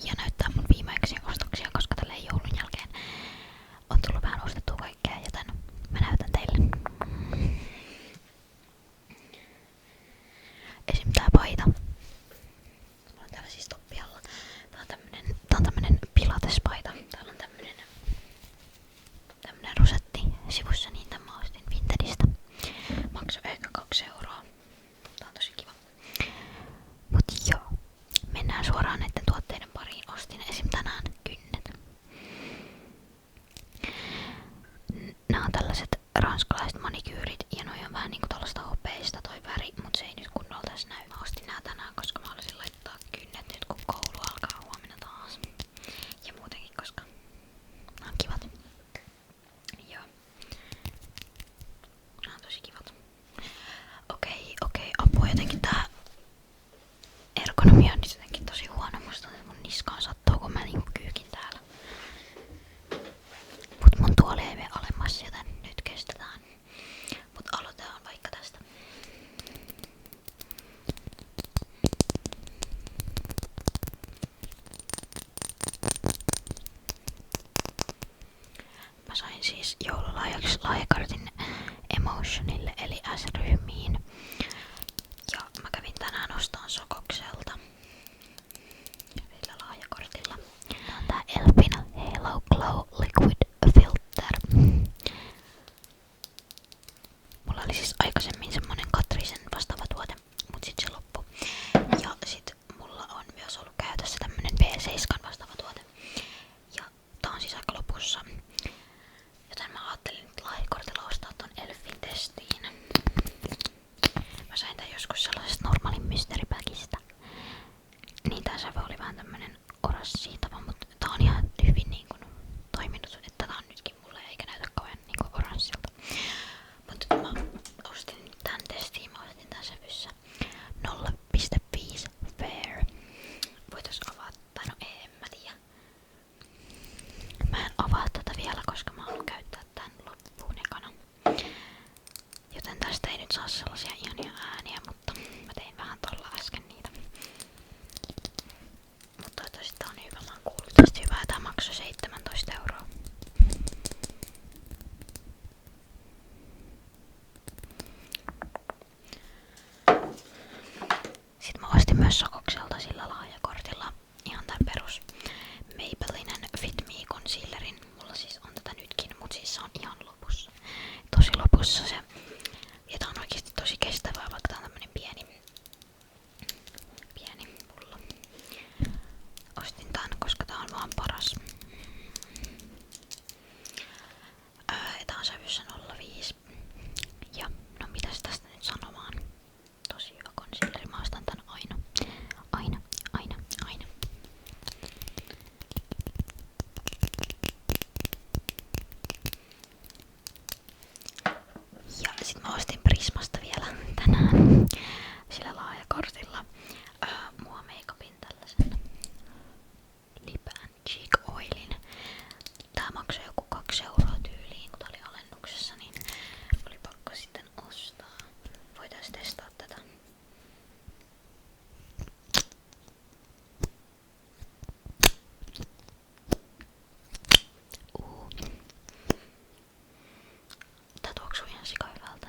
ja näyttää mun viimeisiä ostoksia, koska tälleen joulun jälkeen on tullut vähän ostettua kaikkea, joten mä näytän teille. Esim. Tää paita. Mulla on täällä siis toppi alla. Tää on tämmönen pilatespaita. Täällä on tämmönen rosetti sivussa, niin tämän mä ostin Vintedistä. Maksoi ehkä 2 euroa. Tää on tosi kiva. Mut joo, mennään suoraan näiden tuotteiden pariin. Ostin esim. Tänään kynnet. Nää on tällaiset ranskalaiset manikyyrit ja noi on vähän niinku tollaista hopeista toi väri, mut se ei nyt kunnolla tässä näy. Mä ostin nää tänään, koska mä halusin laittaa kynnet nyt kun koulu alkaa huomenna taas. Ja muutenkin, koska nää on kivat. Joo. Nää on tosi kivat. Okei, apua jotenkin tää ergonomia on nyt jotenkin tosi huono. Musta mun niskaan sattuu, kun mä niinku kyykin täällä. Mut mun tuoli ei mene alemmas, joten nyt kestetään. Mut aloitetaan vaikka tästä. Mä sain siis joululahjaksi lahjakortin Emotionille eli S-ryhmiin. Ja mä kävin tänään ostaan Sokokselta sillä lahjakortilla. Tää on tää Elfin Halo Glow Liquid Filter. Mulla oli siis aikaisemmin semmonen Catricen vastaava tuote, mut sit se loppu. Ja sit mulla on myös ollut käytössä tämmönen B7 vastaava tuote. Ja tää on siis aika lopussa. Joten mä ajattelin nyt lahjakortilla ostaa ton Elfin testiin. Mä sain tän joskus sellaisesta normaalin mysterypäkistä. Niin tää sävy oli vähän tämmönen oranssiitava, mutta tää on ihan hyvin niin kun toiminut, että tää on nytkin mulle eikä näytä kauhean niin kun oranssilta. Mut mä ostin nyt tän testiin, mä ostin tän sävyssä 0,5 Fair. Voitais avata, tai no en mä tiedä. Mä en avaa tätä vielä, koska mä haluan käyttää tän loppuun ekana. Joten tästä ei nyt saa sellaisia ihania ääniä, mutta mä tein vähän tolla äsken niitä. Mutta toivottavasti tää on hyvä, mä oon kuullut tästä hyvää. Tää maksoi 17 euroa. Sitten mä ostin myös Sokokselta sillä lahjakortilla ihan tän perus Maybellinen Fit Me Concealerin. Mulla siis on tätä nytkin, mut siis se on ihan lopussa. Tosi lopussa se. Ja tää on oikeesti tosi kestävää, vaikka tää on tämmönen pieni pullo. Ostin tän, koska tää on vaan paras. Tää on sävyssä 05. Ja no mitäs tästä nyt sanomaan? Tosi hyvä concealeri, mä ostan tän aina. Aina. Ja sit mä ostin Prismasta vielä tänään sillä lahjakortilla mua makeupin tällaisen Lip and Cheek Oilin. Tää maksoi joku 2 euroa tyyliin, kun tää oli alennuksessa, niin oli pakko sitten ostaa. Voitais testaa tätä. Tää tuoksuu ihan sikahyvältä.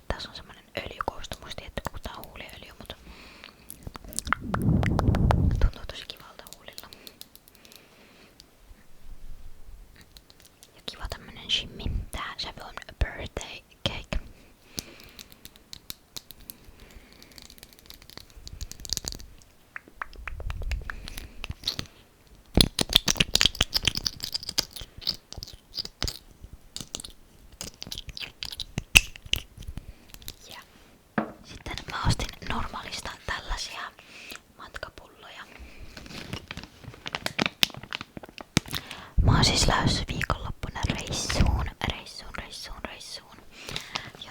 Tässä on semmonen öljykoostumus, tietty kun tää on huuliöljy, mutta tuntuu tosi kivalta huulilla. Ja kiva tämmönen shimmi. Tää sävy on Birthday Cake. Ja sitten mä ostin normaalista tällaisia matkapulloja. Mä oon siis lähdössä viikonloppuna reissuun.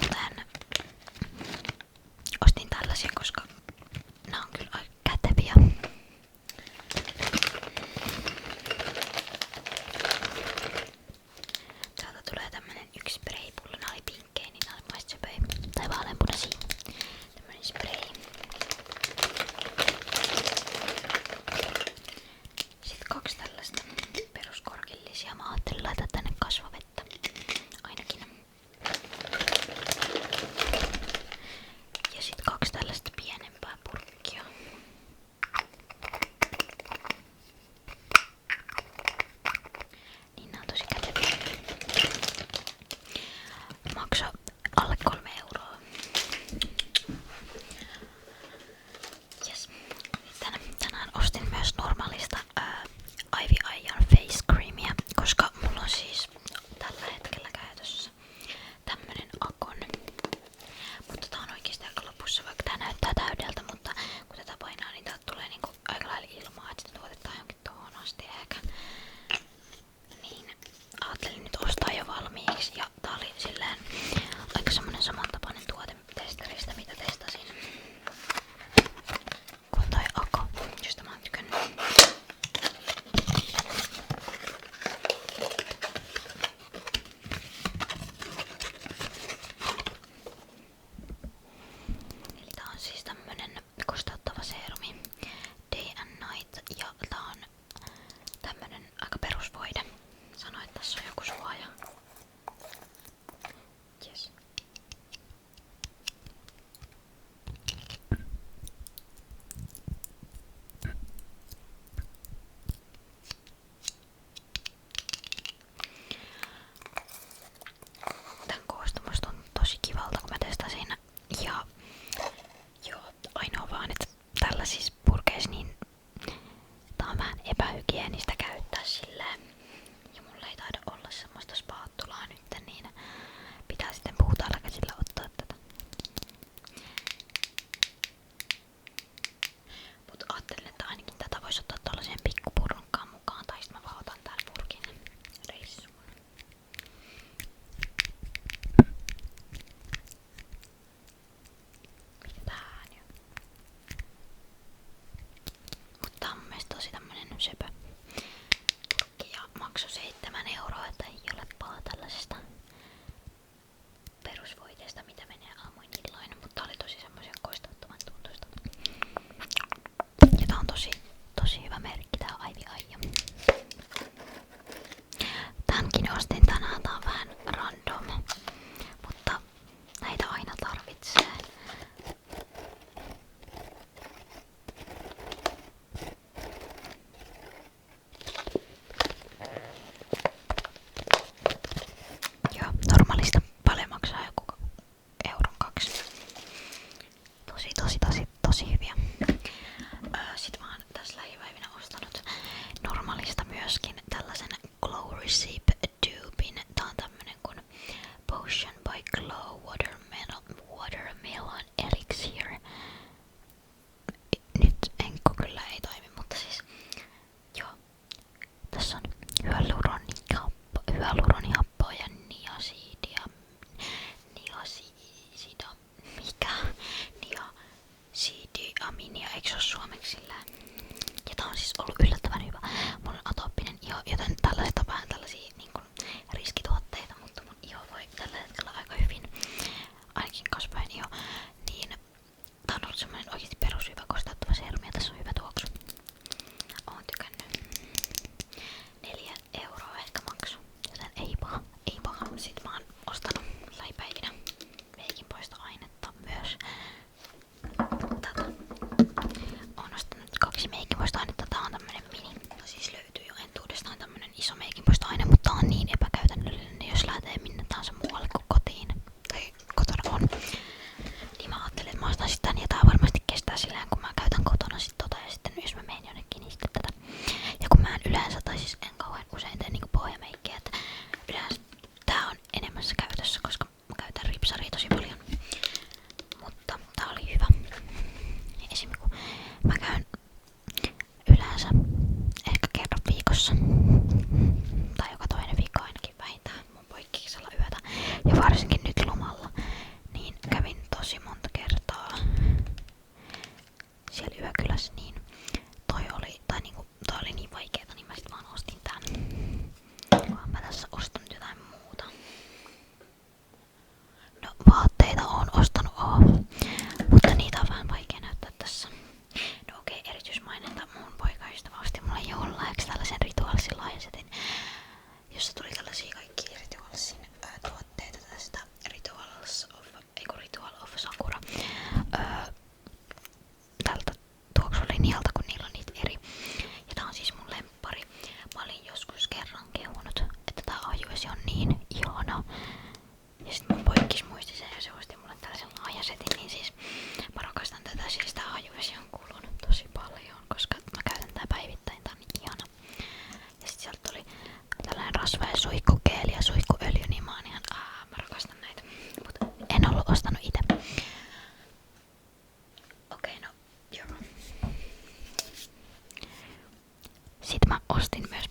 Joten ostin tällaisia, koska nää on kyllä aika käteviä. söpö. Ja maksoi 7 €, että ei ole paha tällaisesta perusvoiteesta, mitä menee aamuin illoin, mutta oli tosi semmoisia koistattoman tuntuista. Ja tää on tosi hyvä merkki, tää Aivi Aija. Tämänkin ostin tänään, tää on vähän random, mutta näitä aina tarvitsee. Joo, normaalista paljon maksaa joku 1-2 €. Tosi hyviä. Sit mä oon tässä lähipäivinä ostanut normaalista myöskin tällaisen Glow Receipt Tubin. Tää on tämmönen kun Potion by Glow Watermelon Elixir. Nyt enkko kyllä ei toimi, mutta siis joo. Tässä on hyaluronihappoa ja niasidiaminia, eikö se oo suomeksi sillään? Ja tää on siis ollut yllättävän hyvä. Mulla on atooppinen iho, joten tällaiset on vähän tällaisia niin kuin riskituotteita, mutta mun iho voi tällä hetkellä aika hyvin, ainakin kasvain iho, niin tää on ollut semmonen oikeesti perushyvä kostauttava seerumi ja tässä on hyvä tuoksu. Oon tykännyt. 4 € ehkä maksu, joten ei paha. Sit mä oon ostanut lähipäivinä meikinpoistoainetta myös. Oon ostanut 2 meikinpoistoainetta. Tää on tämmönen mini. Siis löytyy jo entuudestaan tämmönen iso meikinpoistoaine, mutta tää on niin epäkäytännöllinen, jos lähtee minne tahansa muualle kuin kotiin. Tai kotona on. Niin mä ajattelin, että mä ostan sit tän ja tää varmasti kestää silleen, kun mä käytän kotona sit tota ja sitten jos mä menen jonnekin, niin sitten tätä. Ja kun mä en yleensä, tai siis en kauhean usein tee niinku pohjameikkiä, että yleensä tää on enemmässä käytössä, koska mä käytän ripsaria tosi paljon. Mutta tää oli hyvä. Esimerkiksi kun mä käyn yleensä ehkä kerran viikossa, tai joka toinen viikko ainakin vähintään mun poikkikisalla yötä, ja varsinkin nyt lomalla, niin kävin tosi monta kertaa siellä yökylässä, niin toi oli niin vaikeeta, niin mä sit vaan ostin tän. Vaan mä tässä ostanut jotain muuta. No vaatteita oon ostanut mutta niitä on vähän vaikea näyttää tässä. No okei, erityismainetta mun poikaystävä osti mulle joululahjaksi tällaisen rituaalisen lahjasetin, jossa tuli tällaisia kaikkia rituaalisin tuotteita tästä Ritual of Sakura tältä tuoksulinjalta, kun niillä on niitä eri. Ja tää on siis mun lemppari. Mä olin joskus kerran kehunut, että tää ajuesi on niin ihana. Ja sit mun poikkis muisti sen ja se osti mulle tällaisen lahjasetin, niin siis mä rakastan tätä. Siis tää ajuesi on kulunut tosi paljon, koska mä käytän tää päivittäin, tää on niin ihana. Ja sit sieltä tuli tällainen rasva- ja suihkukeeli ja suihkuöljy, niin mä oon ihan, mä rakastan näitä. Mut en ollut ostanut ite. Okei, no joo. Sit mä ostin myös